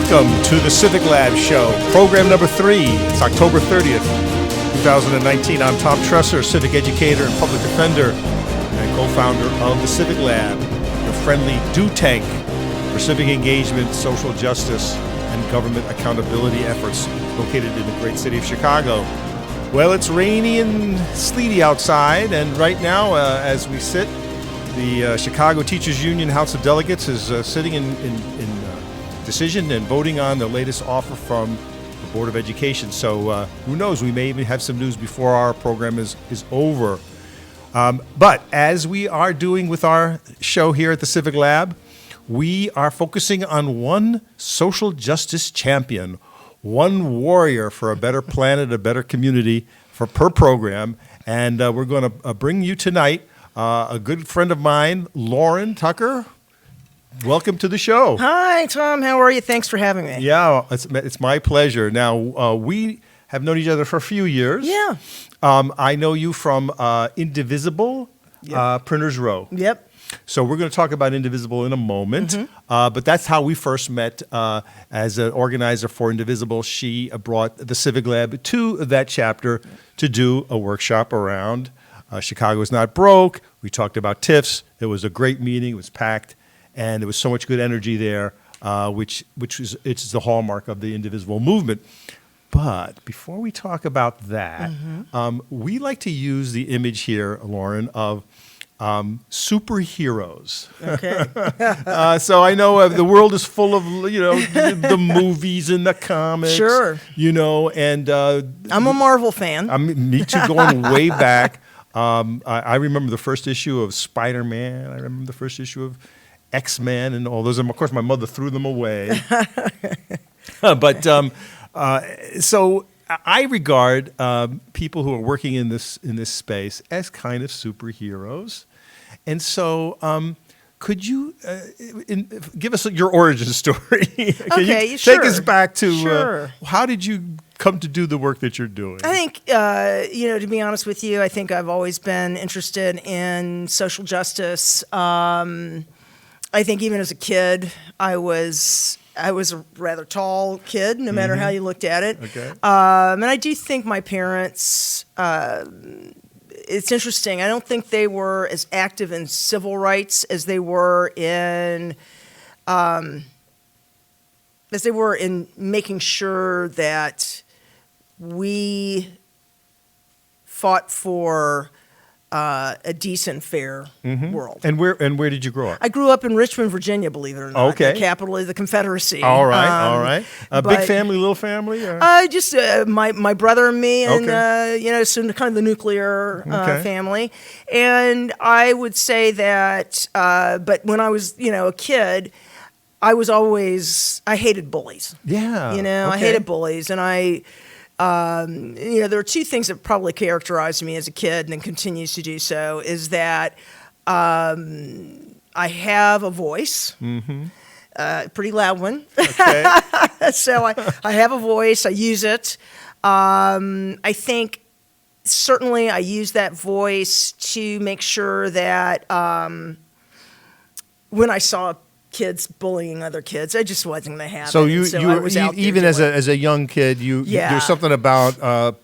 Welcome to the CivicLab show, program number 3. It's October 30th, 2019. I'm Tom Tresser, civic educator and public defender, and co-founder of the CivicLab, the friendly do tank for civic engagement, social justice, and government accountability efforts located in the great city of Chicago. Well, it's rainy and sleety outside, and right now, as we sit, the Chicago Teachers Union House of Delegates is sitting in decision and voting on the latest offer from the Board of Education. So who knows, we may even have some news before our program is over. But as we are doing with our show here at the Civic Lab, we are focusing on one social justice champion, one warrior for a better planet, a better community per program. And we're going to bring you tonight a good friend of mine, Lauren Tucker. Welcome to the show. Hi, Tom. How are you? Thanks for having me. Yeah, it's my pleasure. Now, we have known each other for a few years. Yeah. I know you from Indivisible, Yep. Printers Row. Yep. So we're going to talk about Indivisible in a moment. But that's how we first met as an organizer for Indivisible. She brought the Civic Lab to that chapter to do a workshop around Chicago is Not Broke. We talked about TIFs. It was a great meeting. It was packed. And there was so much good energy there, which is it's the hallmark of the Indivisible movement. But before we talk about that, we like to use the image here, Lauren, of superheroes. Okay. So I know the world is full of the movies and the comics. Sure. And I'm a Marvel fan. Me too, going way back. I remember the first issue of Spider-Man. I remember the first issue of X-Men and all those. And of course, my mother threw them away. So I regard people who are working in this space as kind of superheroes. And so, could you give us your origin story? Can you take us back to how did you come to do the work that you're doing? I think, to be honest with you, I think I've always been interested in social justice. I think even as a kid, I was a rather tall kid, no matter how you looked at it. Okay. And I do think my parents, it's interesting. I don't think they were as active in civil rights as they were in making sure that we fought for a decent, fair world. And where did you grow up? I grew up in Richmond, Virginia, believe it or not. Okay. The capital of the Confederacy. All right. Big family, little family? Or? Just my brother and me, and Okay. so kind of the nuclear family. And I would say that, but when I was a kid, I hated bullies. Yeah. I hated bullies, and there are two things that probably characterized me as a kid and continues to do so, is that I have a voice, a pretty loud one. Okay. So I have a voice, I use it. I think certainly I use that voice to make sure that when I saw kids bullying other kids, I just wasn't going to have So it. you even as a young kid, there's something about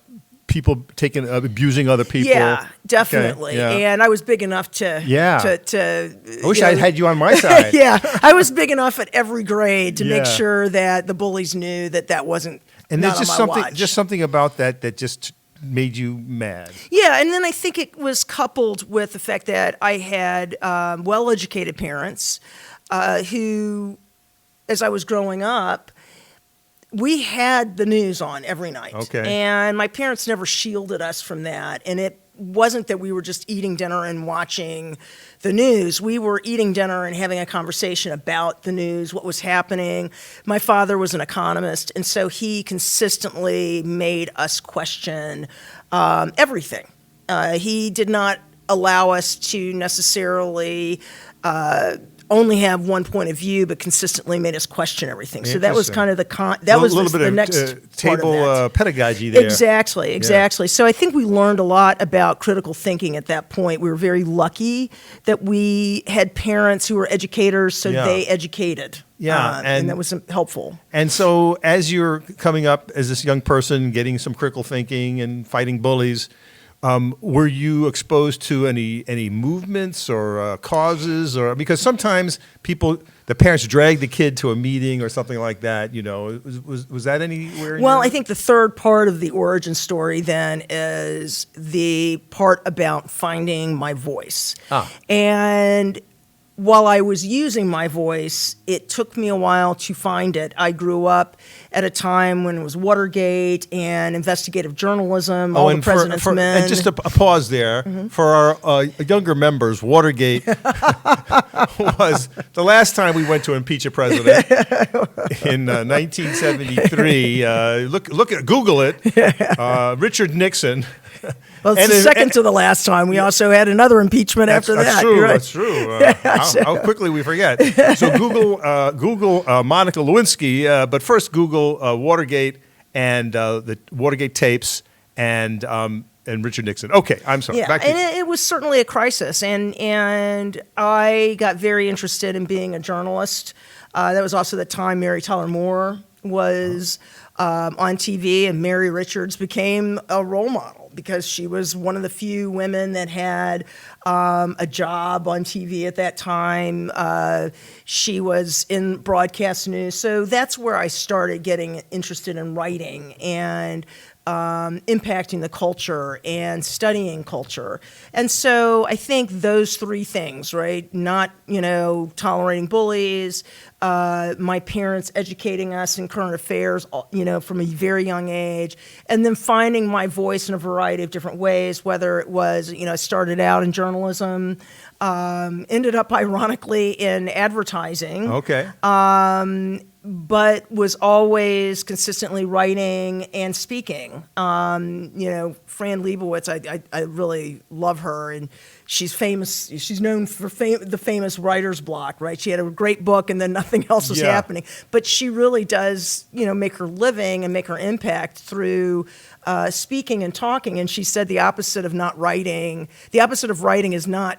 people abusing other people. Yeah, definitely. Okay. Yeah. And I was big enough to. I wish I had you on my side. Yeah, I was big enough at every grade to make sure that the bullies knew that wasn't. And not there's on my watch. just something about that just made you mad. Yeah, and then I think it was coupled with the fact that I had well-educated parents who, as I was growing up, we had the news on every night. Okay. And my parents never shielded us from that. And it wasn't that we were just eating dinner and watching the news. We were eating dinner and having a conversation about the news, what was happening. My father was an economist, and so he consistently made us question everything. He did not allow us to necessarily only have one point of view, but consistently made us question everything. So that was kind of that was the next table pedagogy there. Exactly. So I think we learned a lot about critical thinking at that point. We were very lucky that we had parents who were educators, so they educated. Yeah, and that was helpful. And so as you're coming up as this young person, getting some critical thinking and fighting bullies, were you exposed to any movements or causes, or because sometimes the parents drag the kid to a meeting or something like that? You know, was that anywhere? Well, I think the third part of the origin story then is the part about finding my voice. And while I was using my voice, it took me a while to find it. I grew up at a time when it was Watergate and investigative journalism, all the President's Men. And just a pause there. For our younger members, Watergate was the last time we went to impeach a president in 1973. Look at Google it. Richard Nixon. Well, it's the second to the last time. We also had another impeachment after that. That's true. How quickly we forget. So Google Monica Lewinsky, but first Google Watergate and the Watergate tapes and Richard Nixon. Okay, I'm sorry. Yeah, and it was certainly a crisis, and I got very interested in being a journalist. That was also the time Mary Tyler Moore was on TV, and Mary Richards became a role model because she was one of the few women that had a job on TV at that time. She was in broadcast news. So that's where I started getting interested in writing and impacting the culture and studying culture. And so I think those three things, right? Not, tolerating bullies, my parents educating us in current affairs, from a very young age, and then finding my voice in a variety of different ways, whether it was, I started out in journalism, ended up ironically in advertising. Okay. But was always consistently writing and speaking. Fran Lebowitz, I really love her, and she's famous. She's known for the famous writer's block, right? She had a great book, and then nothing else was happening. But she really does, make her living and make her impact through speaking and talking. And she said the opposite of not writing, the opposite of writing is not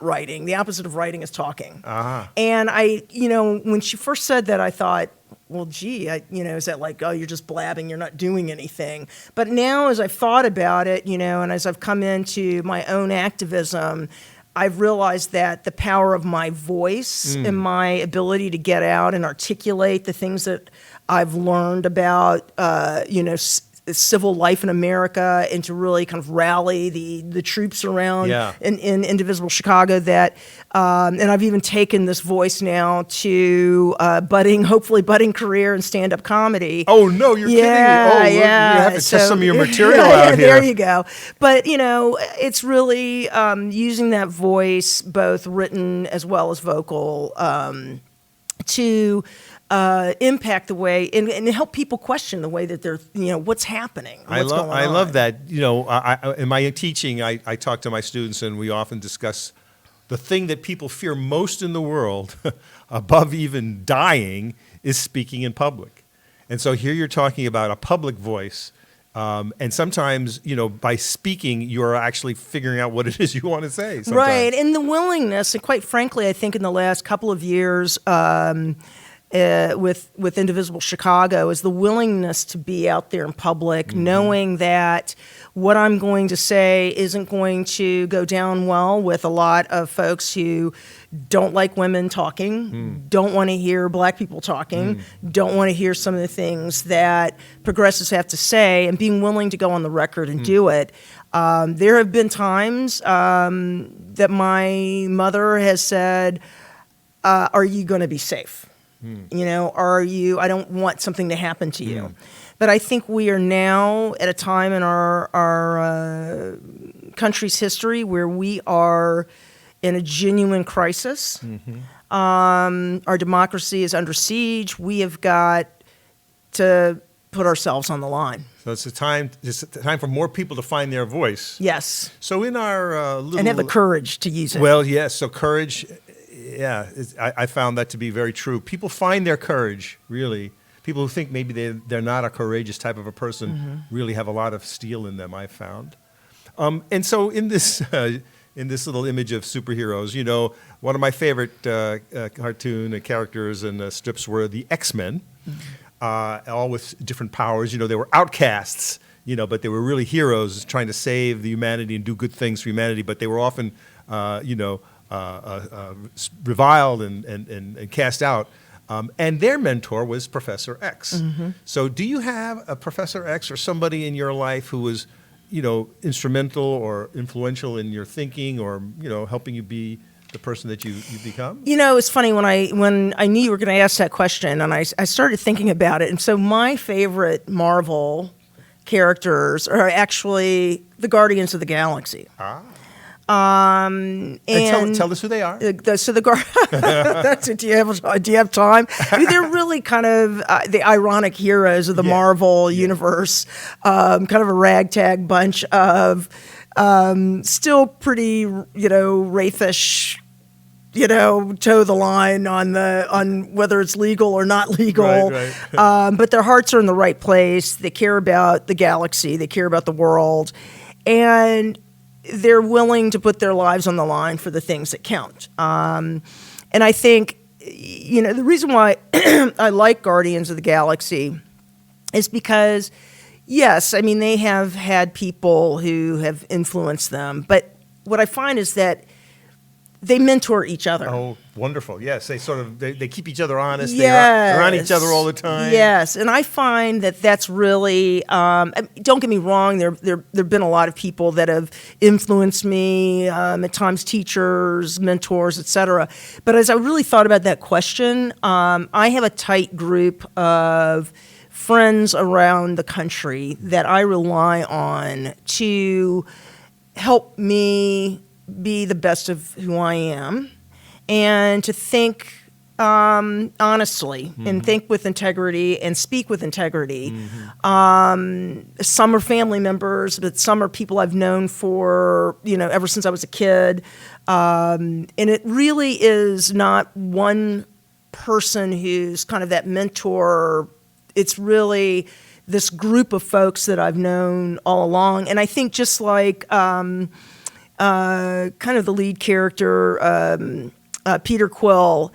writing. The opposite of writing is talking. And I, when she first said that, I thought, well, gee, is that like, oh, you're just blabbing, you're not doing anything? But now as I've thought about it, and as I've come into my own activism, I've realized that the power of my voice and my ability to get out and articulate the things that I've learned about, civil life in America, and to really kind of rally the troops around in indivisible Chicago, that and I've even taken this voice now to hopefully budding career in stand-up comedy. Oh no, you're kidding me. Oh, you have to test some of your material out here. There you go. But it's really using that voice, both written as well as vocal, to impact the way and help people question the way that they're, what's happening. I love that. In my teaching, I talk to my students, and we often discuss the thing that people fear most in the world, above even dying, is speaking in public. And so here you're talking about a public voice. And sometimes, by speaking, you're actually figuring out what it is you want to say. Sometimes. Right. And the willingness, and quite frankly, I think in the last couple of years, with Indivisible Chicago, is the willingness to be out there in public, knowing that what I'm going to say isn't going to go down well with a lot of folks who don't like women talking, don't want to hear black people talking, don't want to hear some of the things that progressives have to say, and being willing to go on the record and do it. There have been times that my mother has said, are you going to be safe? I don't want something to happen to you. But I think we are now at a time in our country's history where we are in a genuine crisis. Our democracy is under siege. We have got to put ourselves on the line. So it's a time for more people to find their voice. Yes. So in our little... And have the courage to use it. Well, yes. So courage I found that to be very true. People find their courage, really. People who think maybe they're not a courageous type of a person really have a lot of steel in them, I've found. And so in this little image of superheroes, you know, one of my favorite cartoon characters and strips were the X-Men, all with different powers. You know, they were outcasts, you know, but they were really heroes trying to save the humanity and do good things for humanity, but they were often, reviled and cast out. And their mentor was Professor X. So do you have a Professor X or somebody in your life who was, you know, instrumental or influential in your thinking or, you know, helping you be the person that you become? You know, it's funny when I knew you were going to ask that question, and I started thinking about it. And so my favorite Marvel characters are actually the Guardians of the Galaxy. And tell us who they are. Do you have time? I mean, they're really kind of the ironic heroes of the Marvel universe. Kind of a ragtag bunch of still pretty, you know, raifish, you know, toe the line on whether it's legal or not legal. Right. But their hearts are in the right place. They care about the galaxy. They care about the world, and they're willing to put their lives on the line for the things that count. And I think, you know, the reason why I like Guardians of the Galaxy is because, yes, I mean, they have had people who have influenced them, but what I find is that they mentor each other. Oh, wonderful. Yes, they sort of, they keep each other honest. Yes. They're on each other all the time. Yes, and I find that that's really, don't get me wrong, there have been a lot of people that have influenced me, at times teachers, mentors, et cetera. But as I really thought about that question, I have a tight group of friends around the country that I rely on to help me be the best of who I am, and to think honestly and think with integrity and speak with integrity. Some are family members, but some are people I've known for, you know, ever since I was a kid. And it really is not one person who's kind of that mentor. It's really this group of folks that I've known all along. And I think just like kind of the lead character, Peter Quill,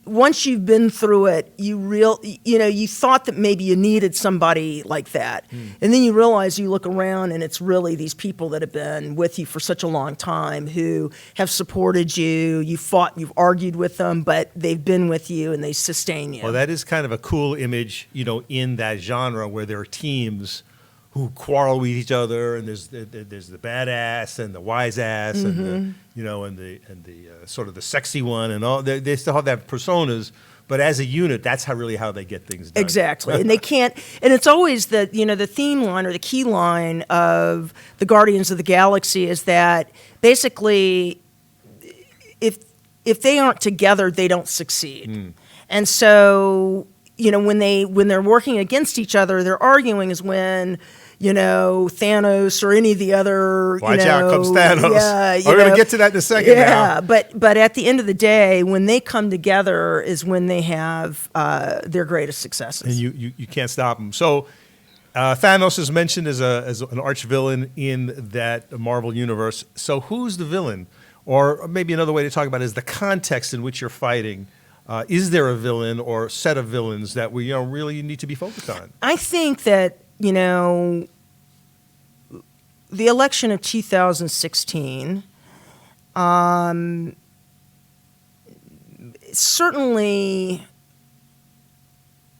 once you've been through it, you thought that maybe you needed somebody like that. And then you realize, you look around and it's really these people that have been with you for such a long time who have supported you. You fought, you've argued with them, but they've been with you and they sustain you. Well, that is kind of a cool image, you know, in that genre where there are teams who quarrel with each other, and there's the badass and the wise ass, and the, you know, and the sort of the sexy one, and all. They still have that personas, but as a unit, that's how they get things done. Exactly, and they can't. And it's always the theme line or the key line of the Guardians of the Galaxy is that basically, if they aren't together, they don't succeed. And so, you know, when they're working against each other, they're arguing is when, you know, Thanos or any of the other, Watch out, comes Thanos. Yeah, we're going to get to that in a second now. But at the end of the day, when they come together is when they have their greatest successes. And you can't stop them. So Thanos is mentioned as an arch villain in that Marvel universe. So who's the villain? Or maybe another way to talk about it is the context in which you're fighting. Is there a villain or set of villains that we, you know, really need to be focused on? I think that, you know, the election of 2016 certainly,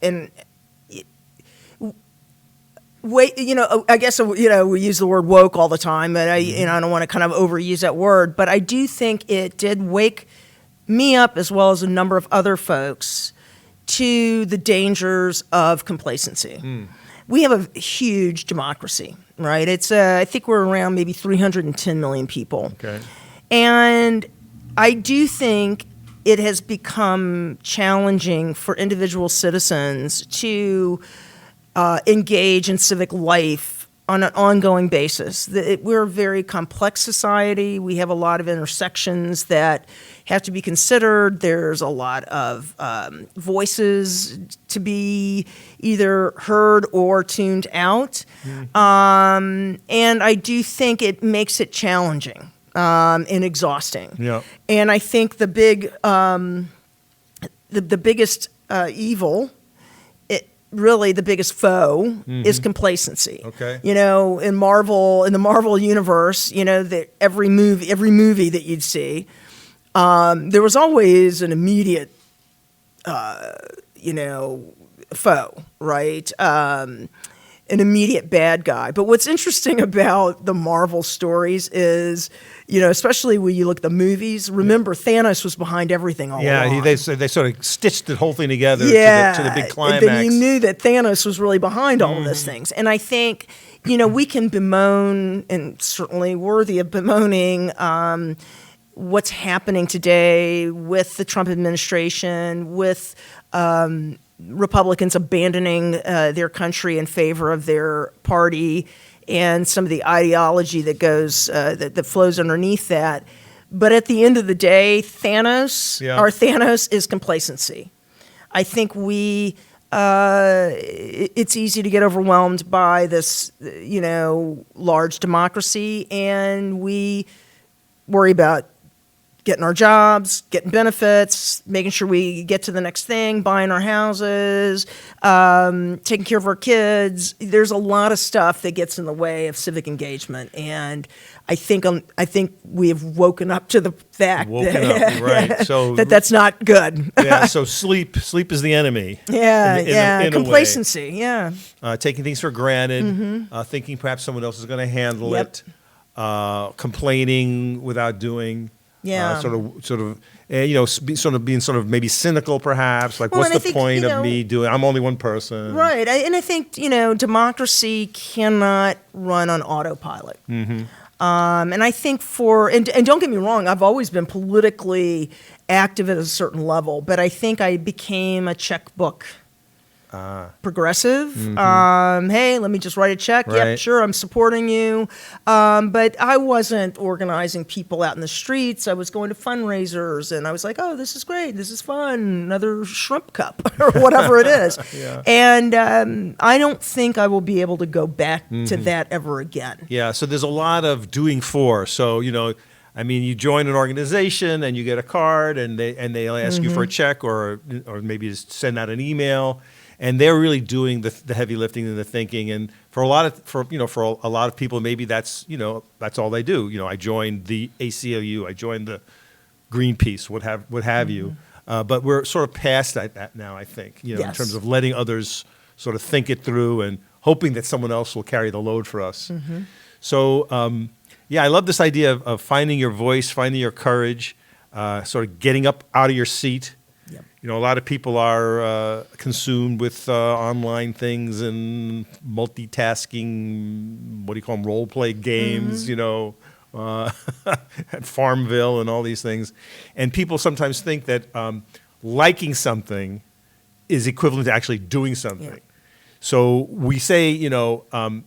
and you know, I guess, you know, we use the word woke all the time, but I don't want to kind of overuse that word, but I do think it did wake me up, as well as a number of other folks, to the dangers of complacency. We have a huge democracy, right? It's I think we're around maybe 310 million people. Okay. And I do think it has become challenging for individual citizens to engage in civic life on an ongoing basis. We're a very complex society. We have a lot of intersections that have to be considered. There's a lot of voices to be either heard or tuned out. And I do think it makes it challenging and exhausting. Yeah. And I think the biggest evil, really the biggest foe, is complacency. Okay. In the Marvel universe, that every movie that you'd see, there was always an immediate, foe, right? An immediate bad guy. But what's interesting about the Marvel stories is, especially when you look at the movies, remember Thanos was behind everything all along. They sort of stitched the whole thing together to the big climax. And then you knew that Thanos was really behind all of those things. And I think, we can bemoan, and certainly worthy of bemoaning, what's happening today with the Trump administration, with Republicans abandoning their country in favor of their party, and some of the ideology that goes that flows underneath that. But at the end of the day, Thanos is complacency. I think it's easy to get overwhelmed by this, large democracy, and we worry about getting our jobs, getting benefits, making sure we get to the next thing, buying our houses, taking care of our kids. There's a lot of stuff that gets in the way of civic engagement, and I think we have woken up to the fact that that's not good. So sleep is the enemy. In complacency. Taking things for granted, thinking perhaps someone else is going to handle it, complaining without doing. Being maybe cynical, perhaps. Like, what's the point of me doing? I'm only one person. Right. And I think, democracy cannot run on autopilot. And I think and don't get me wrong, I've always been politically active at a certain level, but I think I became a checkbook progressive. Hey, let me just write a check. Right. Yep, sure, I'm supporting you. But I wasn't organizing people out in the streets. I was going to fundraisers, and I was like, oh, this is great. This is fun. Another shrimp cup or whatever it is. And I don't think I will be able to go back to that ever again. Yeah, so there's a lot of doing for. So, you join an organization and you get a card, and they'll ask you for a check or maybe just send out an email. And they're really doing the heavy lifting and the thinking. And for a lot of people, maybe that's all they do. I joined the ACLU, I joined the Greenpeace, what have you. But we're sort of past that now, I think. In terms of letting others sort of think it through and hoping that someone else will carry the load for us. So I love this idea of finding your voice, finding your courage, sort of getting up out of your seat. A lot of people are consumed with online things and multitasking, what do you call them, role-play games, at Farmville and all these things. And people sometimes think that liking something is equivalent to actually doing something. So we say,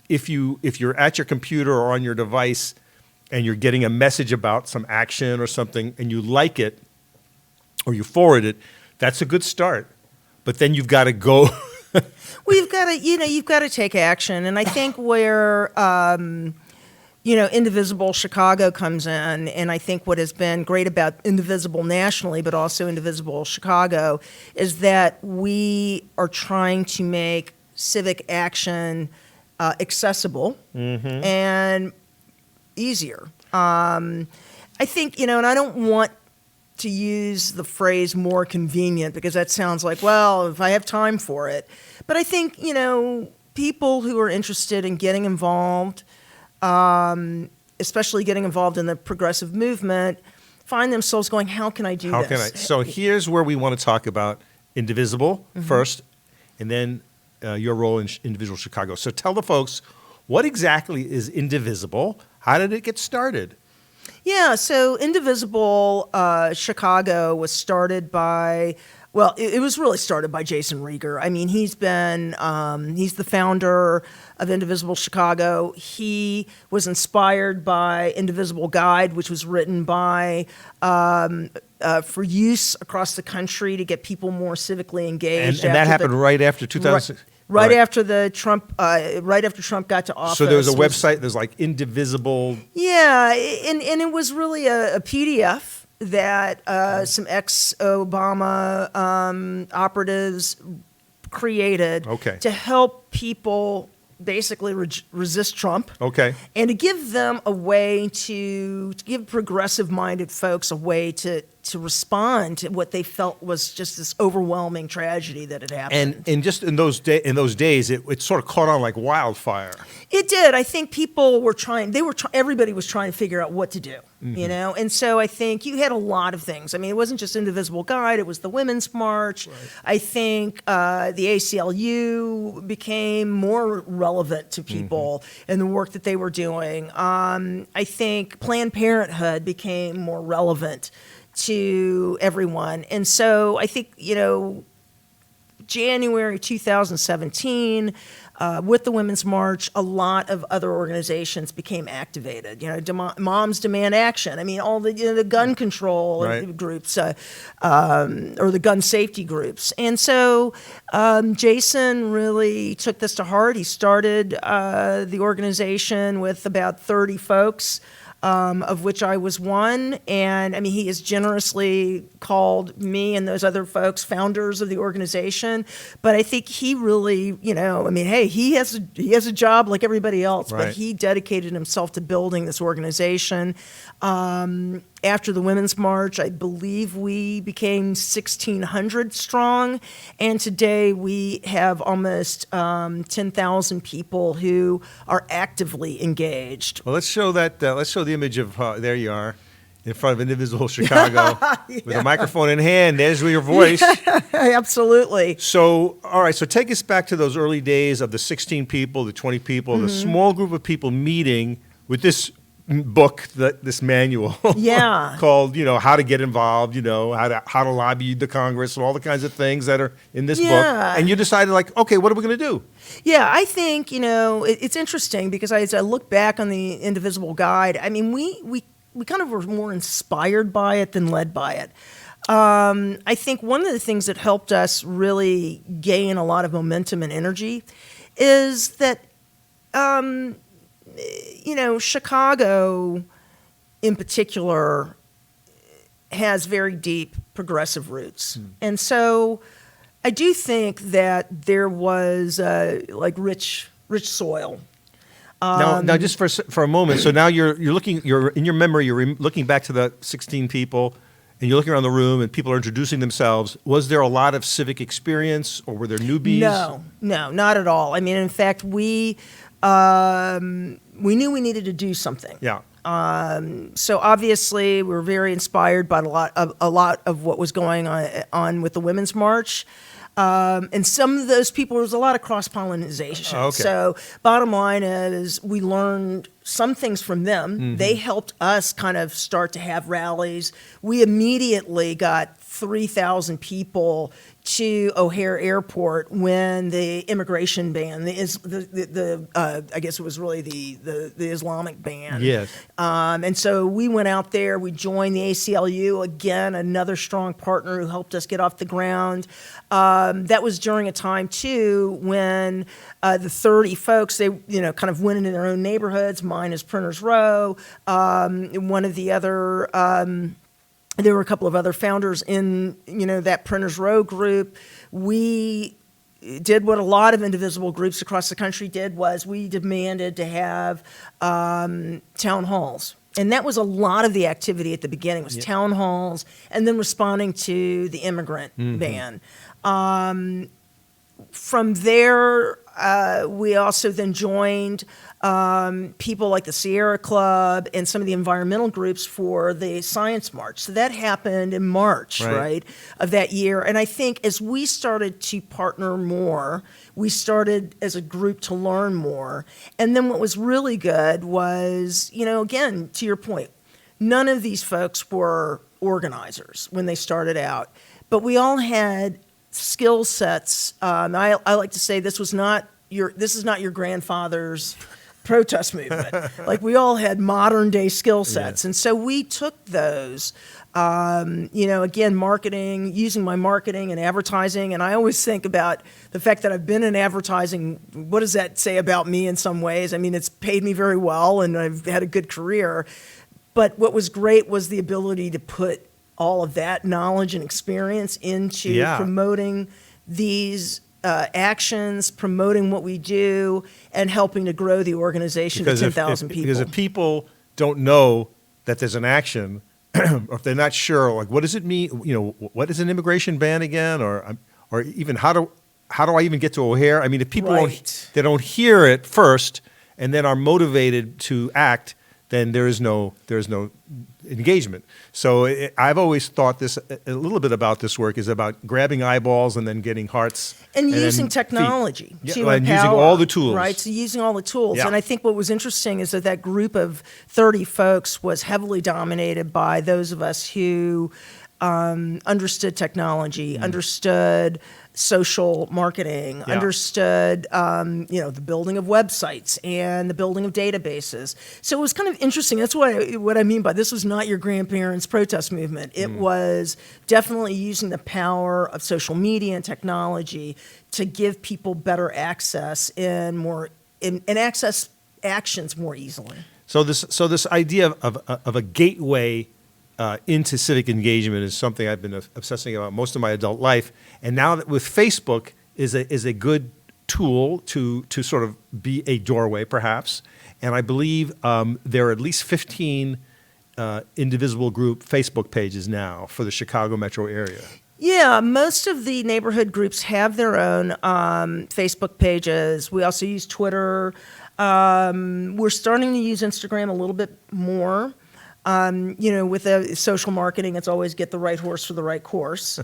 if you're at your computer or on your device and you're getting a message about some action or something and you like it or you forward it, that's a good start, but then you've got to go. You've got to take action. And I think where, Indivisible Chicago comes in, and I think what has been great about Indivisible nationally, but also Indivisible Chicago, is that we are trying to make civic action accessible and easier. I think, and I don't want to use the phrase more convenient because that sounds like, well, if I have time for it. But I think, people who are interested in getting involved, especially getting involved in the progressive movement, find themselves going, how can I do this? So here's where we want to talk about Indivisible first, and then your role in Indivisible Chicago. So tell the folks, what exactly is Indivisible? How did it get started? Yeah, so Indivisible Chicago was started by Well, it was really started by Jason Rieger. I mean, he's the founder of Indivisible Chicago. He was inspired by Indivisible Guide, which was written by for use across the country to get people more civically engaged. And that happened right after 2006. Right after Trump got to office. So there was a website. There's like Indivisible. Yeah, and it was really a PDF that some ex-Obama operatives created to help people basically resist Trump. Okay. And to give them a way to give progressive-minded folks a way to respond to what they felt was just this overwhelming tragedy that had happened. And just in those days, it sort of caught on like wildfire. It did. I think people were trying. Everybody was trying to figure out what to do. You know, and so I think you had a lot of things. I mean, it wasn't just Indivisible Guide; it was the Women's March. Right. I think the ACLU became more relevant to people in the work that they were doing. I think Planned Parenthood became more relevant to everyone, and so I think January 2017. With the Women's March, a lot of other organizations became activated. Moms Demand Action. I mean, all the gun control groups or the gun safety groups. And so Jason really took this to heart. He started the organization with about 30 folks. Of which I was one. And I mean, he has generously called me and those other folks founders of the organization. But I think he really, hey, he has a job like everybody else, but he dedicated himself to building this organization. After the Women's March, I believe we became 1,600 strong, and today we have almost 10,000 people who are actively engaged. Well, let's show that. Let's show the image of there you are, in front of Indivisible Chicago, with a microphone in hand. There's your voice. Absolutely. So, all right. So, take us back to those early days of the 16 people, the 20 people, the small group of people meeting with this book, this manual called How to Get Involved, how to lobby the Congress and all the kinds of things that are in this book. And you decided, like, okay, what are we going to do? Yeah, I think it's interesting because as I look back on the Indivisible Guide, I mean we kind of were more inspired by it than led by it. I think one of the things that helped us really gain a lot of momentum and energy is that Chicago, in particular, has very deep progressive roots. And so I do think that there was rich soil. Now, just for a moment. So now you're in your memory. You're looking back to the 16 people, and you're looking around the room, and people are introducing themselves. Was there a lot of civic experience, or were there newbies? No, not at all. I mean, in fact, we knew we needed to do something. Yeah. So obviously, we were very inspired by a lot of what was going on with the Women's March. And some of those people, there was a lot of cross-pollination. Okay. So bottom line is we learned some things from them. They helped us kind of start to have rallies. We immediately got 3,000 people to O'Hare Airport when the immigration ban, I guess it was really the Islamic ban. Yes. And so we went out there. We joined the ACLU, again, another strong partner who helped us get off the ground. That was during a time, too, when the 30 folks, they kind of went into their own neighborhoods. Mine is Printers Row. One of the other... there were a couple of other founders in, that Printers Row group. We did what a lot of indivisible groups across the country did, was we demanded to have town halls. And that was a lot of the activity at the beginning, was town halls, and then responding to the immigrant ban. From there, we also then joined people like the Sierra Club and some of the environmental groups for the Science March. So that happened in March, right, of that year. And I think as we started to partner more, we started as a group to learn more. And then what was really good was, again, to your point, none of these folks were organizers when they started out. but we all had skill sets. I like to say this is not your grandfather's protest movement. Like, we all had modern day skill sets. And so we took those, again, marketing, using my marketing and advertising. And I always think about the fact that I've been in advertising. What does that say about me in some ways? I mean, it's paid me very well and I've had a good career. But what was great was the ability to put all of that knowledge and experience into promoting these actions, promoting what we do, and helping to grow the organization to 10,000 people. Because if people don't know that there's an action, or if they're not sure, like, what does it mean? What is an immigration ban again? Or even how do I even get to O'Hare? I mean, if people don't hear it first and then are motivated to act, then there is no engagement. So I've always thought a little bit about this work is about grabbing eyeballs and then getting hearts. And using technology to and empower, using all the tools. Right, so using all the tools. Yeah. And I think what was interesting is that group of 30 folks was heavily dominated by those of us who understood technology, understood social marketing, understood, the building of websites and the building of databases. So it was kind of interesting. That's what I mean by this was not your grandparents' protest movement. It was definitely using the power of social media and technology to give people better access and access actions more easily. So this idea of a gateway into civic engagement is something I've been obsessing about most of my adult life, and now that with Facebook is a good tool to sort of be a doorway, perhaps. And I believe there are at least 15 Indivisible Group Facebook pages now for the Chicago metro area. Yeah, most of the neighborhood groups have their own Facebook pages. We also use Twitter. We're starting to use Instagram a little bit more. With the social marketing, it's always get the right horse for the right course.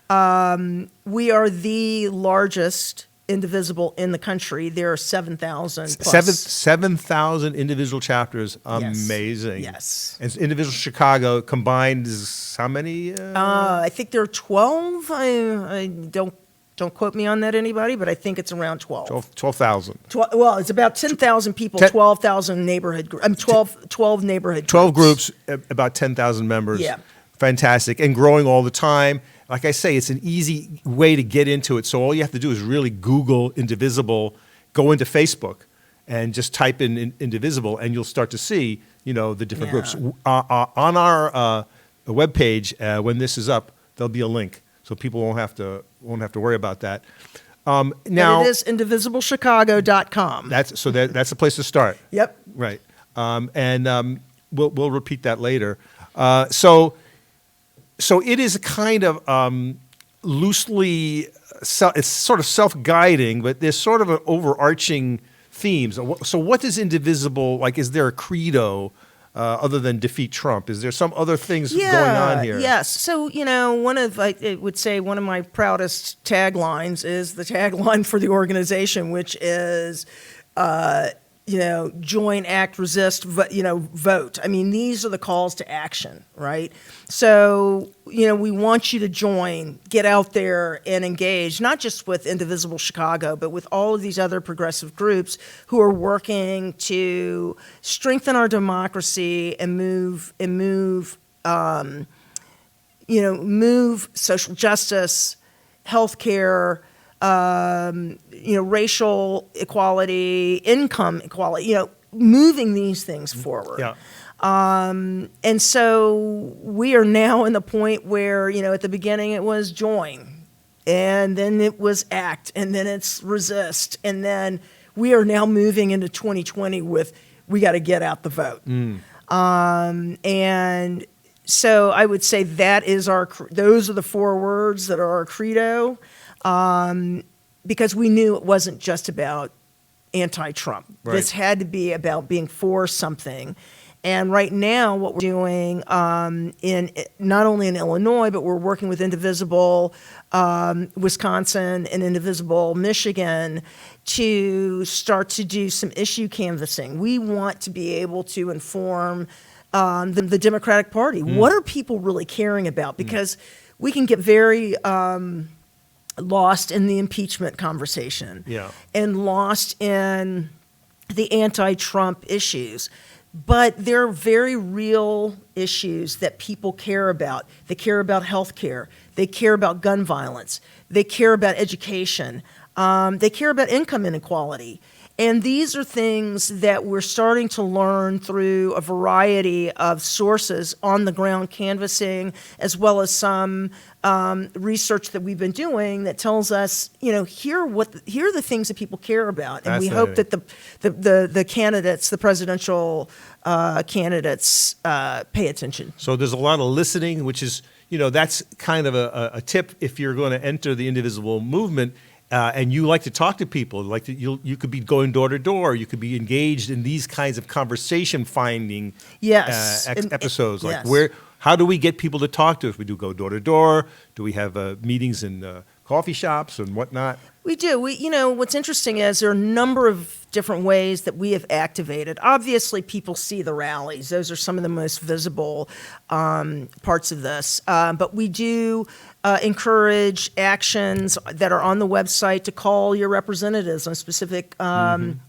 We are the largest Indivisible in the country. There are 7,000 plus. 7,000 individual chapters. Amazing. Yes. And Indivisible Chicago combined is how many? I think there are 12. I don't quote me on that, anybody, but I think it's around 12. 12,000. Well, it's about 10,000 people, 12,000 neighborhood groups. 12 neighborhood 12 groups, about 10,000 members. Yeah. Fantastic. And growing all the time. Like I say, it's an easy way to get into it. So all you have to do is really Google Indivisible, go into Facebook, and just type in Indivisible, and you'll start to see, the different groups. On our webpage, when this is up, there'll be a link. So people won't have to worry about that. Now and it is indivisiblechicago.com. That's the place to start. Yep. Right. We'll repeat that later. So it is a kind of loosely, it's sort of self-guiding, but there's sort of an overarching themes. So what is Indivisible, like, is there a credo other than defeat Trump? Is there some other things going on here? Yes. So, one of my proudest taglines is the tagline for the organization, which is, join, act, resist, vote. I mean, these are the calls to action, right? So, we want you to join, get out there and engage, not just with Indivisible Chicago, but with all of these other progressive groups who are working to strengthen our democracy and move social justice, healthcare, racial equality, income equality, moving these things forward. Yeah. And so we are now in the point where, at the beginning it was join, and then it was act, and then it's resist, and then we are now moving into 2020 with we got to get out the vote. And so I would say that is those are the 4 words that are our credo. Because we knew it wasn't just about anti-Trump. Right. This had to be about being for something. And right now, what we're doing in not only in Illinois, but we're working with Indivisible Wisconsin and Indivisible Michigan to start to do some issue canvassing. We want to be able to inform the Democratic Party. What are people really caring about? Because we can get very lost in the impeachment conversation, and lost in the anti-Trump issues. But they're very real issues that people care about. They care about health care. They care about gun violence. They care about education. They care about income inequality. And these are things that we're starting to learn through a variety of sources on the ground canvassing, as well as some research that we've been doing that tells us, here are the things that people care about. And we hope that the candidates, the presidential candidates, pay attention. So there's a lot of listening, which is, that's kind of a tip if you're going to enter the indivisible movement. And you like to talk to people, you could be going door to door, you could be engaged in these kinds of conversation finding episodes. How do we get people to talk to us? We do go door to door. Do we have meetings in coffee shops and whatnot? We do. What's interesting is there are a number of different ways that we have activated. Obviously, people see the rallies; those are some of the most visible parts of this. But we do encourage actions that are on the website to call your representatives on specific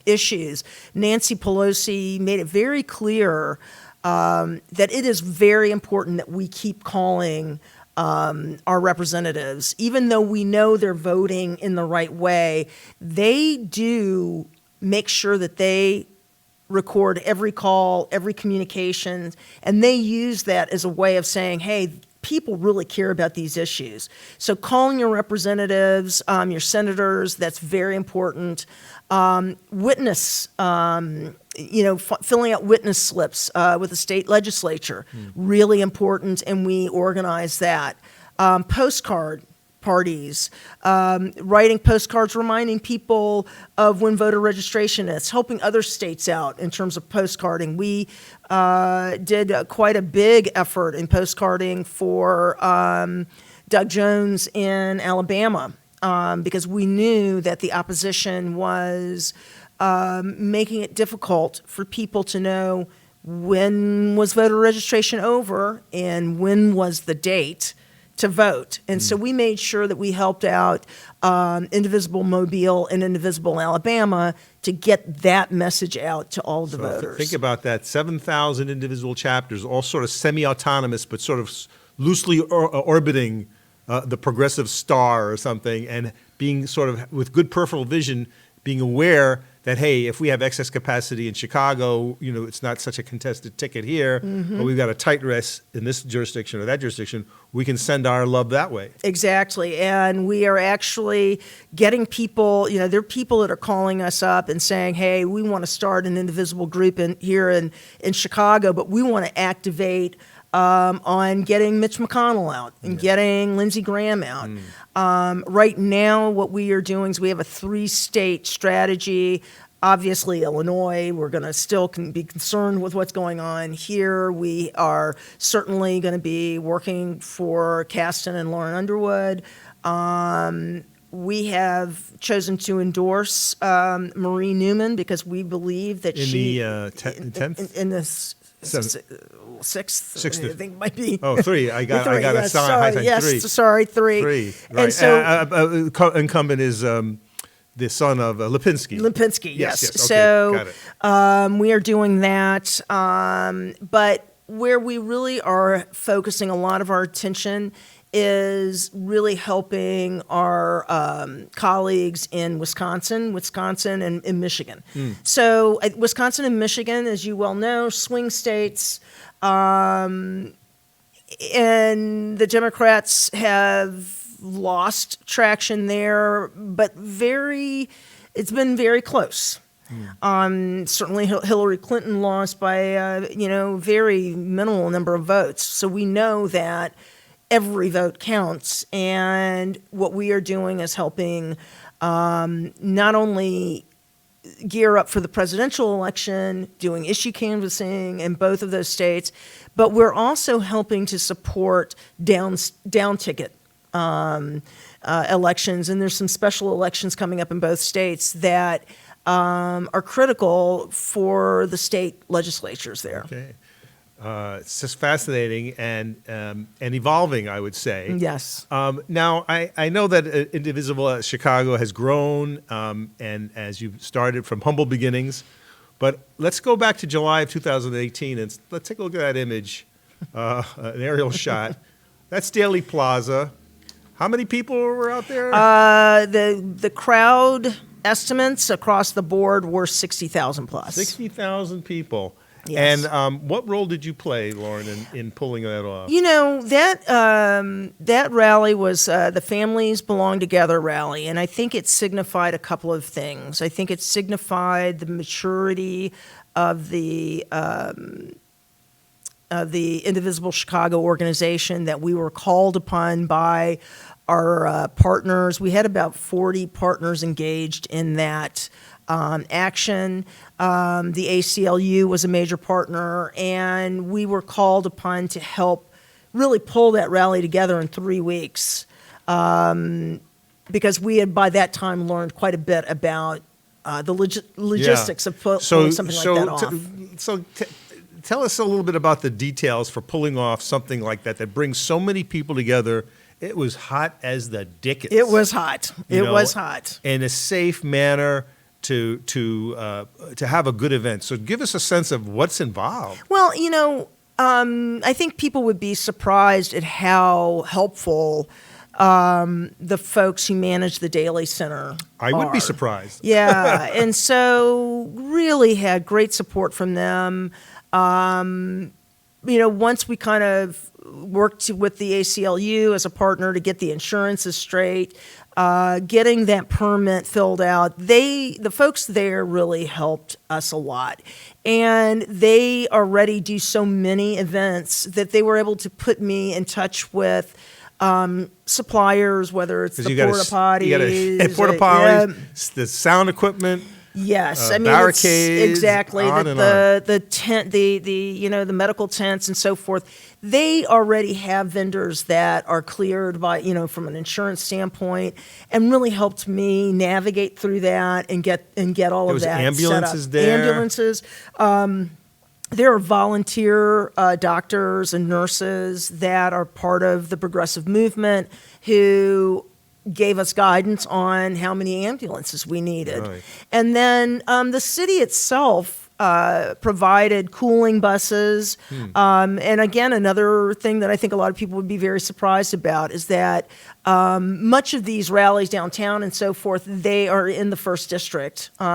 issues. Nancy Pelosi made it very clear that it is very important that we keep calling our representatives. Even though we know they're voting in the right way, they do make sure that they record every call, every communication, and they use that as a way of saying, hey, people really care about these issues. So calling your representatives, your senators, that's very important. Filling out witness slips with the state legislature, really important, and we organize that. Postcard parties, writing postcards reminding people of when voter registration is, helping other states out in terms of postcarding. We did quite a big effort in postcarding for Doug Jones in Alabama because we knew that the opposition was making it difficult for people to know when was voter registration over and when was the date to vote. And so we made sure that we helped out Indivisible Mobile and Indivisible Alabama to get that message out to all the voters. Think about that, 7,000 individual chapters, all sort of semi-autonomous, but sort of loosely orbiting the progressive star or something, and being sort of, with good peripheral vision, being aware that, hey, if we have excess capacity in Chicago, it's not such a contested ticket here, but we've got a tight race in this jurisdiction or that jurisdiction, we can send our love that way. Exactly. And we are actually getting people, there are people that are calling us up and saying, hey, we want to start an indivisible group here in Chicago, but we want to activate on getting Mitch McConnell out and getting Lindsey Graham out. Right now, what we are doing is we have a 3-state strategy. Obviously, Illinois, we're going to still be concerned with what's going on here. We are certainly going to be working for Caston and Lauren Underwood. We have chosen to endorse Marie Newman because we believe that in the 10th? In the sixth, I think might be. Oh, 3. I got a sign. Yes, sorry, 3. 3. Right. And so incumbent is the son of Lipinski. Lipinski, yes. Okay, so got it. We are doing that. But where we really are focusing a lot of our attention is really helping our colleagues in Wisconsin and in Michigan. So Wisconsin and Michigan, as you well know, swing states, and the Democrats have lost traction there, but it's been very close. Certainly Hillary Clinton lost by very minimal number of votes. So we know that every vote counts, and what we are doing is helping not only gear up for the presidential election, doing issue canvassing in both of those states, but we're also helping to support down ticket elections, and there's some special elections coming up in both states that are critical for the state legislatures there. Okay. It's just fascinating and evolving, I would say. Yes. Now, I know that Indivisible Chicago has grown, and as you started from humble beginnings, but let's go back to July of 2018 and let's take a look at that image, an aerial shot. That's Daly Plaza. How many people were out there? The crowd estimates across the board were 60,000 plus. 60,000 people. Yes. And what role did you play, Lauren, in pulling that off? You know, that rally was the Families Belong Together rally, and I think it signified a couple of things. I think it signified the maturity of the Indivisible Chicago organization, that we were called upon by our partners. We had about 40 partners engaged in that action. The ACLU was a major partner, and we were called upon to help really pull that rally together in 3 weeks, because we had by that time learned quite a bit about the logistics of pulling something like that off. Tell us a little bit about the details for pulling off something like that brings so many people together. It was hot as the dickens. It was hot. It was hot. In a safe manner to have a good event. So give us a sense of what's involved. Well, you know, I think people would be surprised at how helpful the folks who manage the Daly Center I would are. be surprised. Yeah, and so really had great support from them. You know, once we kind of worked with the ACLU as a partner to get the insurances straight, getting that permit filled out, the folks there really helped us a lot. And they already do so many events that they were able to put me in touch with suppliers, whether it's the porta potties. Porta potties, the sound equipment. Yes, I mean barricades, it's exactly on the tent, the you know, the medical tents and so forth. They already have vendors that are cleared by, you know, from an insurance standpoint, and really helped me navigate through that and get all of that ambulances set up. there. Ambulances. There are volunteer doctors and nurses that are part of the progressive movement who gave us guidance on how many ambulances we needed. Right. And then the city itself provided cooling buses. And again, another thing that I think a lot of people would be very surprised about is that much of these rallies downtown and so forth, they are in the first district, you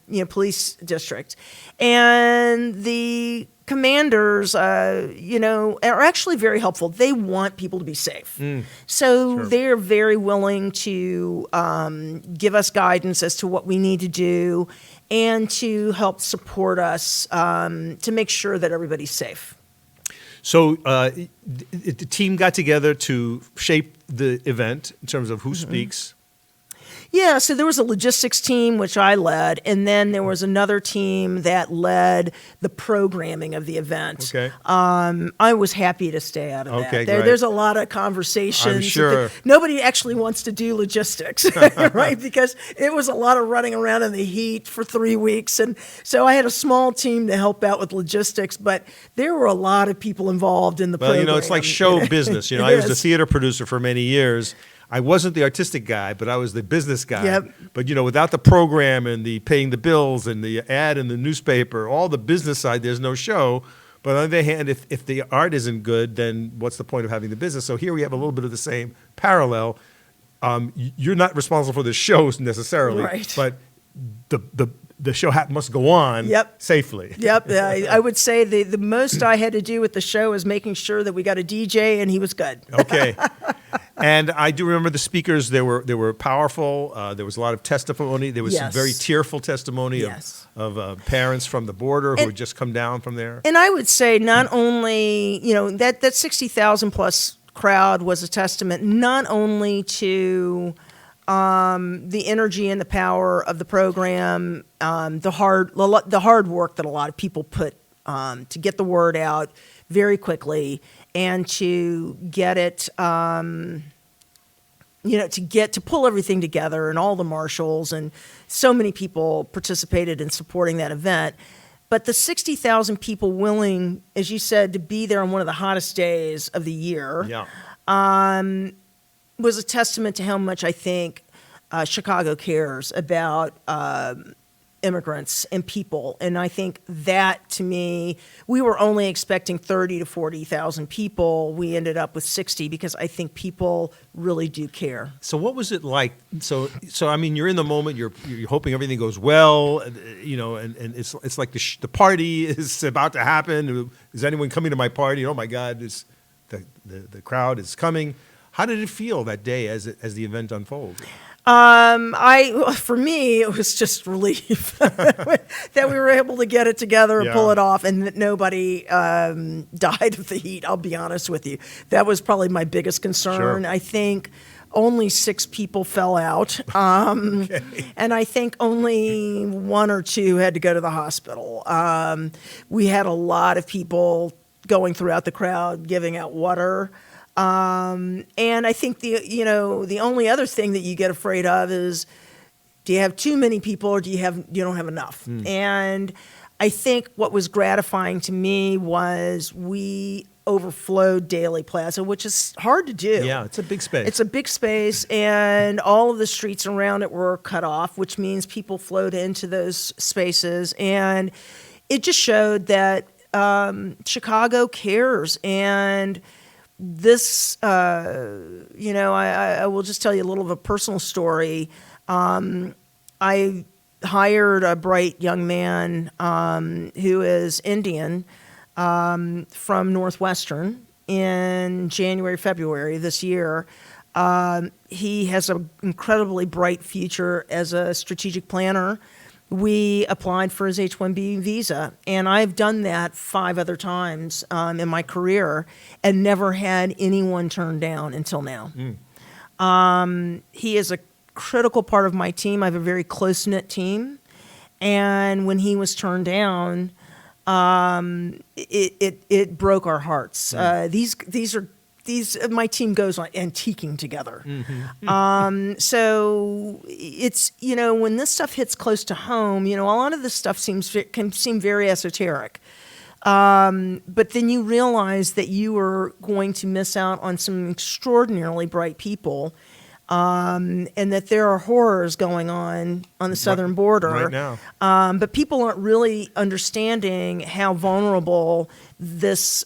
know, police district. And the commanders, you know, are actually very helpful. They want people to be safe. So they're very willing to give us guidance as to what we need to do and to help support us to make sure that everybody's safe. So the team got together to shape the event in terms of who speaks. Yeah, so there was a logistics team, which I led, and then there was another team that led the programming of the event. Okay. I was happy to stay out of that. Okay, great. There's a lot of conversations. I'm sure. Nobody actually wants to do logistics, right? Because it was a lot of running around in the heat for 3 weeks. And so I had a small team to help out with logistics, but there were a lot of people involved in the program. Well, you know, it's like show business. You know, I was the Yes. theater producer for many years. I wasn't the artistic guy, but I was the business guy. Yep. But, you know, without the program and the paying the bills and the ad in the newspaper, all the business side, there's no show. But on the other hand, if the art isn't good, then what's the point of having the business? So here we have a little bit of the same parallel. You're not responsible for the shows necessarily, Right. but the show must go on safely. Yep, I would say the most I had to do with the show is making sure that we got a DJ and he was good. Okay. And I do remember the speakers. They were powerful. There was a lot of testimony. There was some Yes. very tearful testimony Yes. of parents from the border who had just come down from there. And I would say not only, you know, that 60,000 plus crowd was a testament not only to the energy and the power of the program, the hard work that a lot of people put to get the word out very quickly and to get it, you know, to pull everything together, and all the marshals and so many people participated in supporting that event. But the 60,000 people willing, as you said, to be there on one of the hottest days of the year was a testament to how much I think Chicago cares about immigrants and people. And I think that, to me, we were only expecting 30 to 40,000 people. We ended up with 60 because I think people really do care. So what was it like? So I mean, you're in the moment. You're hoping everything goes well. And it's like the party is about to happen. Is anyone coming to my party? Oh my God, the crowd is coming. How did it feel that day as the event unfolded? For me, it was just relief that we were able to get it together and pull it off, and that nobody died of the heat. I'll be honest with you. That was probably my biggest concern. Sure. I think only 6 people fell out, and I think only 1 or 2 had to go to the hospital. We had a lot of people going throughout the crowd, giving out water. And I think the only other thing that you get afraid of is, do you have too many people or you don't have enough? And I think what was gratifying to me was we overflowed Daly Plaza, which is hard to do. Yeah, it's a big space. It's a big space, and all of the streets around it were cut off, which means people flowed into those spaces. And it just showed that Chicago cares. And this, I will just tell you a little of a personal story. I hired a bright young man who is Indian from Northwestern in January, February this year. He has an incredibly bright future as a strategic planner. We applied for his H-1B visa, and I've done that 5 other times in my career and never had anyone turned down until now. He is a critical part of my team. I have a very close-knit team, and when he was turned down, it broke our hearts. My team goes on antiquing together. So it's, when this stuff hits close to home, a lot of this stuff can seem very esoteric. But then you realize that you are going to miss out on some extraordinarily bright people, and that there are horrors going on the southern border right now. But people aren't really understanding how vulnerable this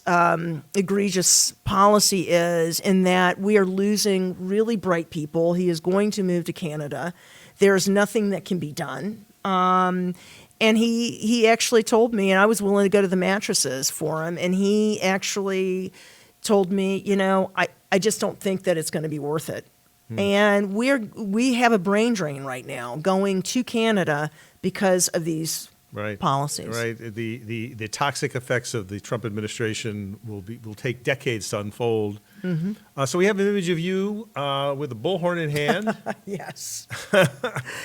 egregious policy is, in that we are losing really bright people. He is going to move to Canada. There's nothing that can be done. And he actually told me, and I was willing to go to the mattresses for him, and he actually told me, I just don't think that it's going to be worth it. And we have a brain drain right now going to Canada because of these policies. Right. The toxic effects of the Trump administration will take decades to unfold. So we have an image of you with a bullhorn in hand. Yes.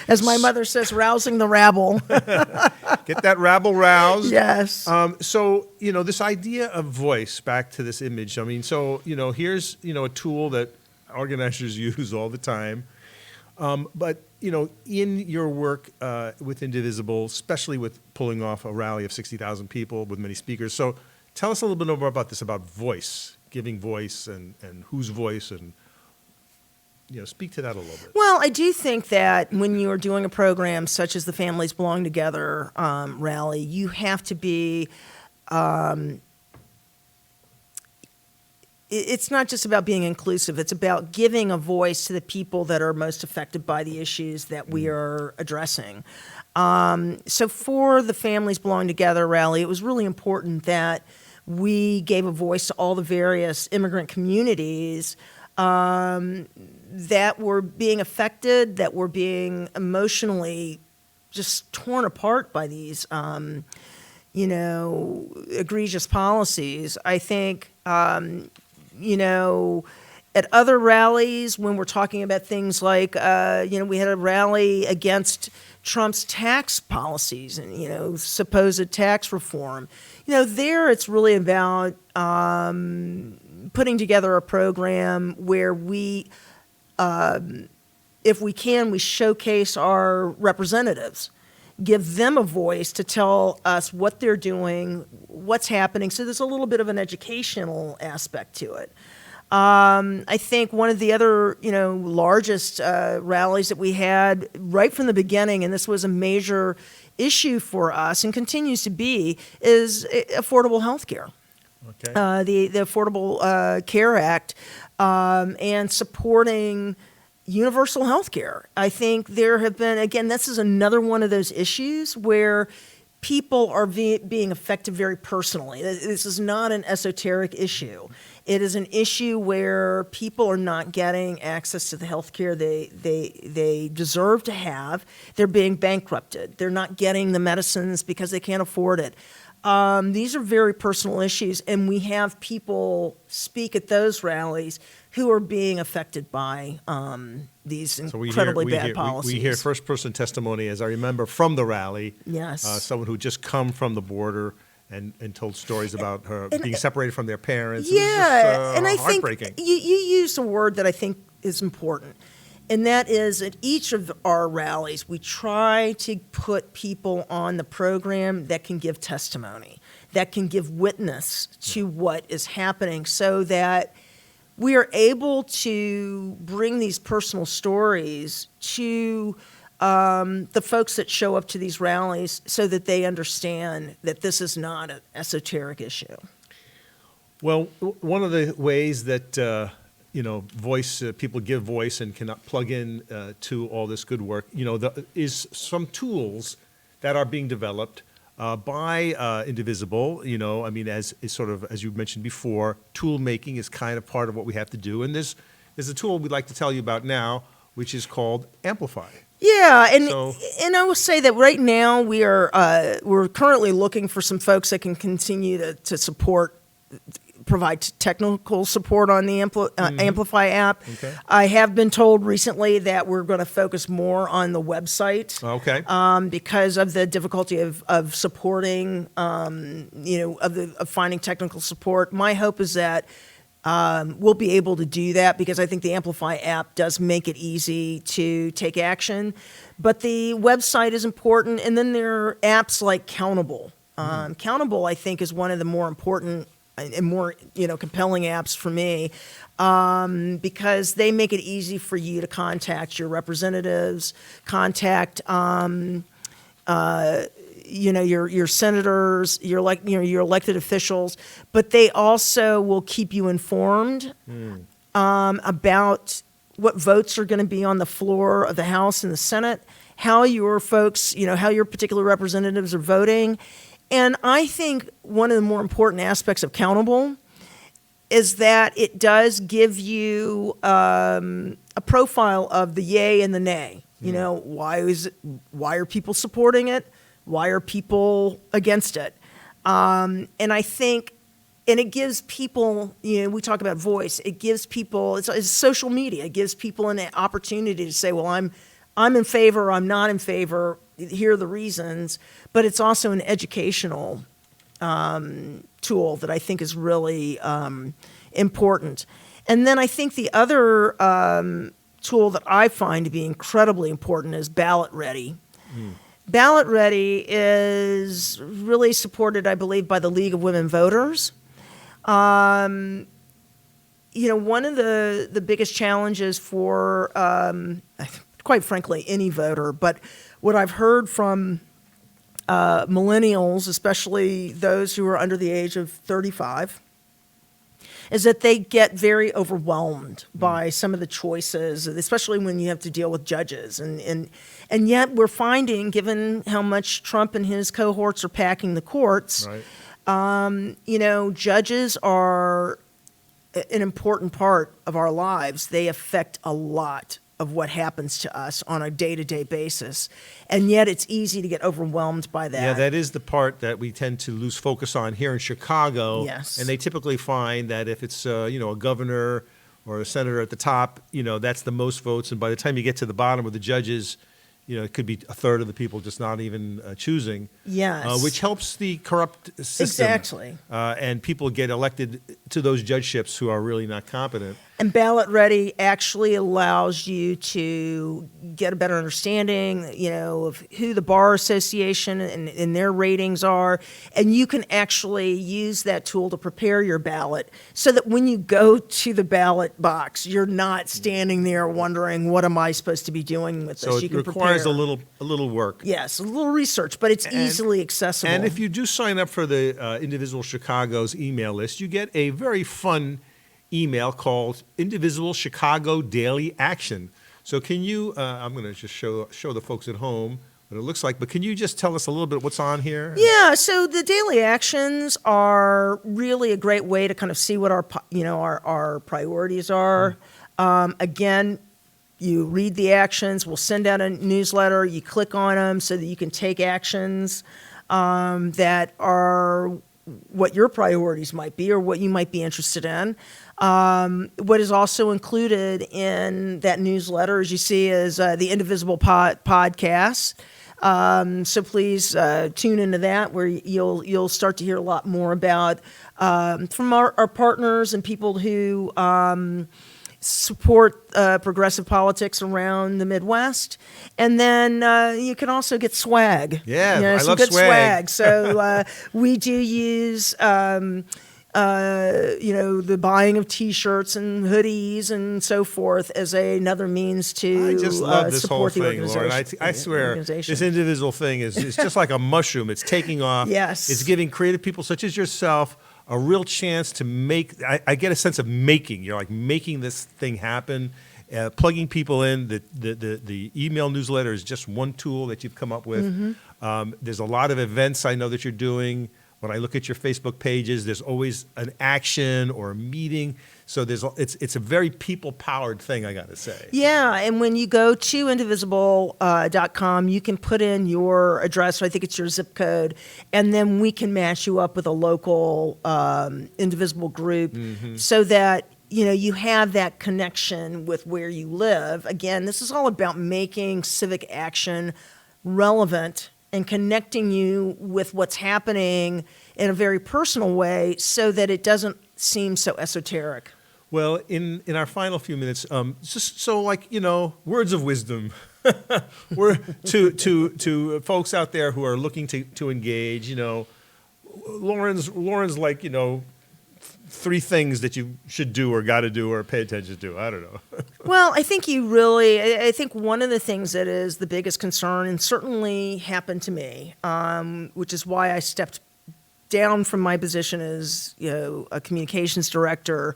As my mother says, rousing the rabble. Get that rabble roused. Yes. So, this idea of voice, back to this image. I mean, so, here's, a tool that organizers use all the time. But, in your work with Indivisible, especially with pulling off a rally of 60,000 people with many speakers. So tell us a little bit more about this, about voice, giving voice and whose voice, and, speak to that a little bit. Well, I do think that when you are doing a program such as the Families Belong Together rally, you have to be it's not just about being inclusive. It's about giving a voice to the people that are most affected by the issues that we are addressing. So for the Families Belong Together rally, it was really important that we gave a voice to all the various immigrant communities that were being affected, that were being emotionally just torn apart by these, egregious policies. I think, at other rallies, when we're talking about things like, we had a rally against Trump's tax policies and, supposed tax reform. There it's really about putting together a program where we, if we can, we showcase our representatives. give them a voice to tell us what they're doing, what's happening. So there's a little bit of an educational aspect to it. I think one of the other, largest rallies that we had right from the beginning, and this was a major issue for us and continues to be, is affordable health care. Okay. The Affordable Care Act, and supporting universal health care. I think there have been, again, this is another one of those issues where people are being affected very personally. This is not an esoteric issue. It is an issue where people are not getting access to the health care they deserve to have. They're being bankrupted. They're not getting the medicines because they can't afford it. These are very personal issues, and we have people speak at those rallies who are being affected by these incredibly bad policies. We hear first-person testimony, as I remember, from the rally. Yes. Someone who just come from the border and told stories about her being separated from their parents. Yeah, and I think heartbreaking. you used a word that I think is important, and that is at each of our rallies, we try to put people on the program that can give testimony, that can give witness to what is happening, so that we are able to bring these personal stories to the folks that show up to these rallies so that they understand that this is not an esoteric issue. Well, one of the ways that people give voice and cannot plug in to all this good work, is some tools that are being developed by Indivisible. As you mentioned before, tool making is kind of part of what we have to do, and there's a tool we'd like to tell you about now, which is called Amplify. Yeah, and I will say that right now we're currently looking for some folks that can continue to provide technical support on the Amplify app. Okay. I have been told recently that we're going to focus more on the website. Okay. Because of the difficulty of supporting, of finding technical support. My hope is that we'll be able to do that, because I think the Amplify app does make it easy to take action. But the website is important, and then there are apps like Countable. Countable, I think, is one of the more important and more compelling apps for me, because they make it easy for you to contact your representatives, contact your senators, your elected officials, but they also will keep you informed about what votes are going to be on the floor of the House and the Senate, how your folks, how your particular representatives are voting. And I think one of the more important aspects of Countable is that it does give you a profile of the yay and the nay. Why are people supporting it? Why are people against it? And I think, and it gives people, we talk about voice, it gives people, it's social media, it gives people an opportunity to say, well, I'm in favor, I'm not in favor, here are the reasons, but it's also an educational tool that I think is really important. And then I think the other tool that I find to be incredibly important is Ballot Ready. Ballot Ready is really supported, I believe, by the League of Women Voters. One of the biggest challenges for, quite frankly, any voter, but what I've heard from millennials, especially those who are under the age of 35, is that they get very overwhelmed by some of the choices, especially when you have to deal with judges. And yet we're finding, given how much Trump and his cohorts are packing the courts, right. Judges are an important part of our lives. They affect a lot of what happens to us on a day-to-day basis. And yet it's easy to get overwhelmed by that. Yeah, that is the part that we tend to lose focus on here in Chicago. Yes. And they typically find that if it's, a governor or a senator at the top, that's the most votes. And by the time you get to the bottom with the judges, it could be a third of the people just not even choosing. Yes. Which helps the corrupt system. Exactly. And people get elected to those judgeships who are really not competent. And Ballot Ready actually allows you to get a better understanding, of who the Bar Association and their ratings are. And you can actually use that tool to prepare your ballot so that when you go to the ballot box, you're not standing there wondering, what am I supposed to be doing with this? So You it can requires prepare. a little work. Yes, a little research, but it's easily accessible. And if you do sign up for the Indivisible Chicago's email list, you get a very fun email called Indivisible Chicago Daily Action. So can you, I'm going to just show the folks at home what it looks like, but can you just tell us a little bit what's on here? Yeah, so the daily actions are really a great way to kind of see what our priorities are. Again, you read the actions, we'll send out a newsletter, you click on them so that you can take actions that are what your priorities might be or what you might be interested in. What is also included in that newsletter, as you see, is the Indivisible podcast. So please tune into that, where you'll start to hear a lot more about from our partners and people who support progressive politics around the Midwest. And then you can also get swag. Yeah, I some love good swag. So we do use the buying of T-shirts and hoodies and so forth as another means to I just love this whole support the thing, organization. Lauren. I swear, organization. this individual thing is just like a mushroom. It's taking off. Yes. It's giving creative people such as yourself a real chance to make. I get a sense of making. You're like making this thing happen, plugging people in. The email newsletter is just one tool that you've come up with. Mm-hmm. There's a lot of events I know that you're doing. When I look at your Facebook pages, there's always an action or a meeting. So it's a very people-powered thing, I got to say. Yeah, and when you go to indivisible.com, you can put in your address, I think it's your zip code, and then we can match you up with a local Indivisible group so that you have that connection with where you live. Again, this is all about making civic action relevant and connecting you with what's happening in a very personal way so that it doesn't seem so esoteric. Well, in our final few minutes, just so words of wisdom, we're to folks out there who are looking to engage. Lauren's like three things that you should do or got to do or pay attention to. I don't know. Well, I think I think one of the things that is the biggest concern, and certainly happened to me, which is why I stepped down from my position as a communications director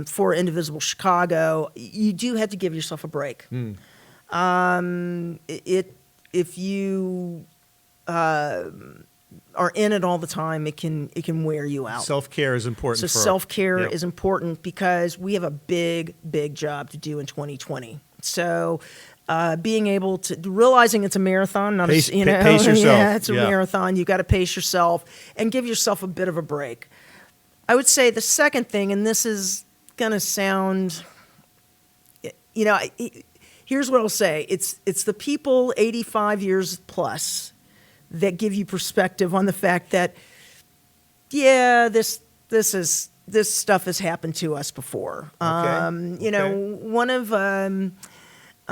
for Indivisible Chicago, you do have to give yourself a break. If you are in it all the time, it can wear you out. Self-care is important. So self-care is important because we have a big job to do in 2020. So being able to realizing it's a marathon, not pace pace yourself. Yeah, it's a marathon. You got to pace yourself and give yourself a bit of a break. I would say the second thing, and this is gonna sound, here's what I'll say: it's the people 85 years plus that give you perspective on the fact that, this stuff has happened to us before. One of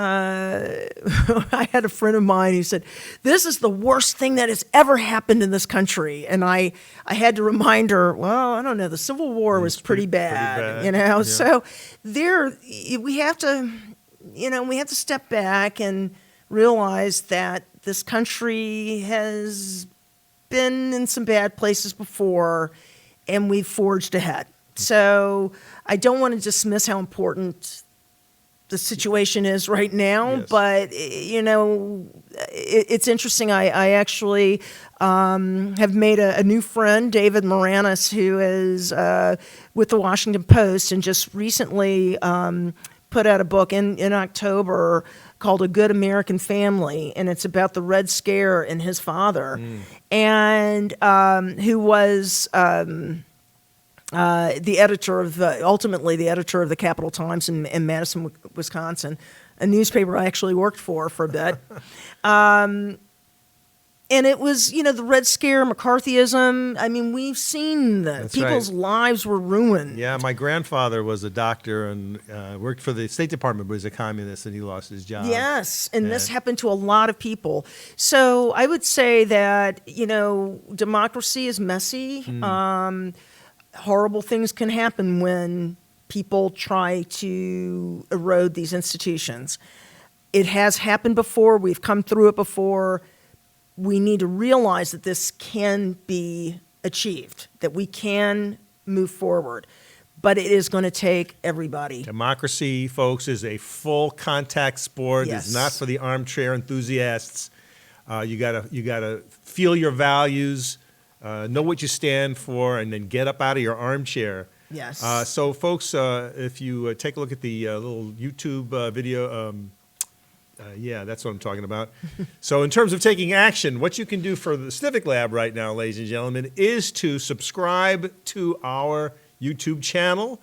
I had a friend of mine who said, "This is the worst thing that has ever happened in this country," and I had to remind her, well, I don't know, the Civil War was pretty bad. Yeah. So we have to step back and realize that this country has been in some bad places before, and we've forged ahead. So I don't want to dismiss how important the situation is right now, Yes. but it's interesting. I actually have made a new friend, David Moranis, who is with the Washington Post, and just recently put out a book in October called A Good American Family, and it's about the Red Scare and his father, and who was ultimately the editor of the Capital Times in Madison, Wisconsin, a newspaper I actually worked for a bit. And it was, the Red Scare, McCarthyism. I mean, we've seen that. That's People's right. lives were ruined. Yeah, my grandfather was a doctor and worked for the State Department, but was a communist, and he lost his job. Yes, and this And- happened to a lot of people. So I would say that, democracy is messy. Horrible things can happen when people try to erode these institutions. It has happened before. We've come through it before. We need to realize that this can be achieved, that we can move forward. But it is going to take everybody. Democracy, folks, is a full contact sport. Yes. It's not for the armchair enthusiasts. You gotta feel your values, know what you stand for, and then get up out of your armchair. Yes. So, folks, if you take a look at the little YouTube video, yeah, that's what I'm talking about. So in terms of taking action, what you can do for the CivicLab right now, ladies and gentlemen, is to subscribe to our YouTube channel,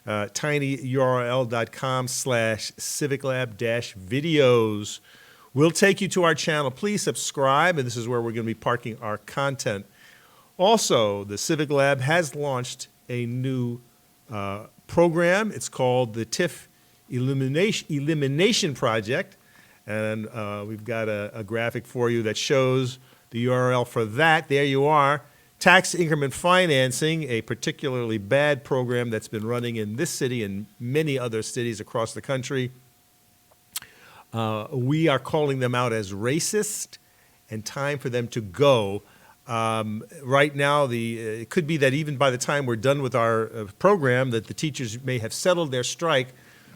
tinyurl.com/CivicLab-videos. We'll take you to our channel. Please subscribe, and this is where we're going to be parking our content. Also, the CivicLab has launched a new program. It's called the TIF Elimination Project. And we've got a graphic for you that shows the URL for that. There you are. Tax increment financing, a particularly bad program that's been running in this city and many other cities across the country. We are calling them out as racist, and time for them to go. Right now, it could be that even by the time we're done with our program, that the teachers may have settled their strike.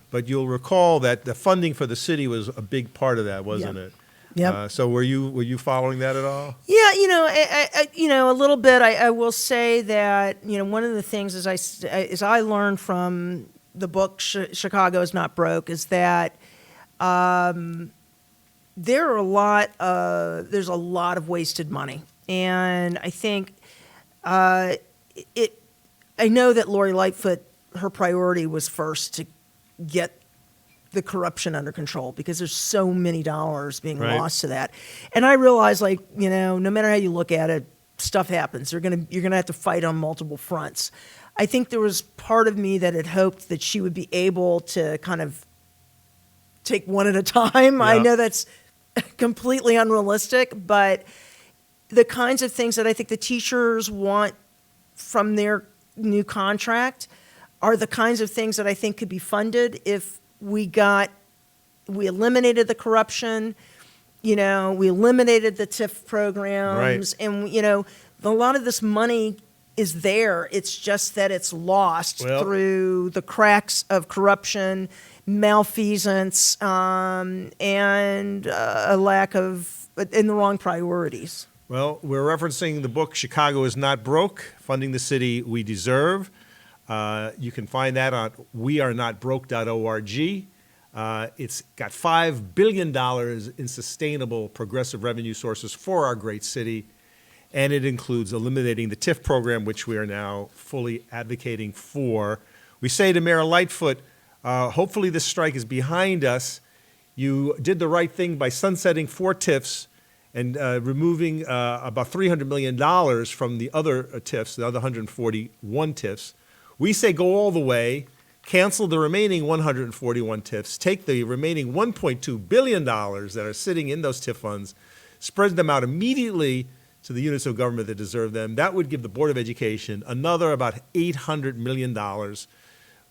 But you'll recall that the funding for the city was a big part of that, wasn't it? Yep. So were you following that at all? Yeah, a little bit. I will say that one of the things is I learned from the book Chicago is Not Broke is that there's a lot of wasted money, and I think I know that Lori Lightfoot, her priority was first to get the corruption under control because there's so many dollars being Right. lost to that. And I realize, no matter how you look at it, stuff happens. You're gonna have to fight on multiple fronts. I think there was part of me that had hoped that she would be able to kind of take one at a time. I Yeah. know that's completely unrealistic, but the kinds of things that I think the teachers want from their new contract are the kinds of things that I think could be funded if we eliminated the corruption, we eliminated the TIF programs, Right. and, a lot of this money is there. It's just that it's lost through the cracks of corruption, malfeasance, and a lack of, in the wrong priorities. Well, we're referencing the book Chicago is Not Broke, Funding the City We Deserve. You can find that on wearenotbroke.org. It's got $5 billion in sustainable progressive revenue sources for our great city, and it includes eliminating the TIF program, which we are now fully advocating for. We say to Mayor Lightfoot, hopefully this strike is behind us. You did the right thing by sunsetting 4 TIFs and removing about $300 million from the other TIFs, the other 141 TIFs. We say go all the way, cancel the remaining 141 TIFs, take the remaining $1.2 billion that are sitting in those TIF funds, spread them out immediately to the units of government that deserve them. That would give the Board of Education another about $800 million.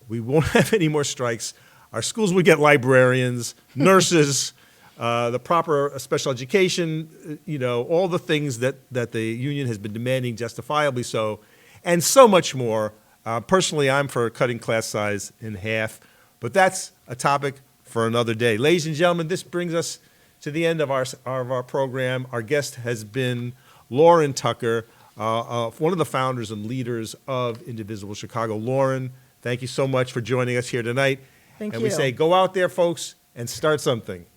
We won't have any more strikes. Our schools would get librarians, nurses, the proper special education, all the things that the union has been demanding, justifiably so, and so much more. Personally, I'm for cutting class size in half, but that's a topic for another day. Ladies and gentlemen, this brings us to the end of our program. Our guest has been Lauren Tucker, one of the founders and leaders of Indivisible Chicago. Lauren, thank you so much for joining us here tonight. Thank and you. we say, go out there, folks, and start something.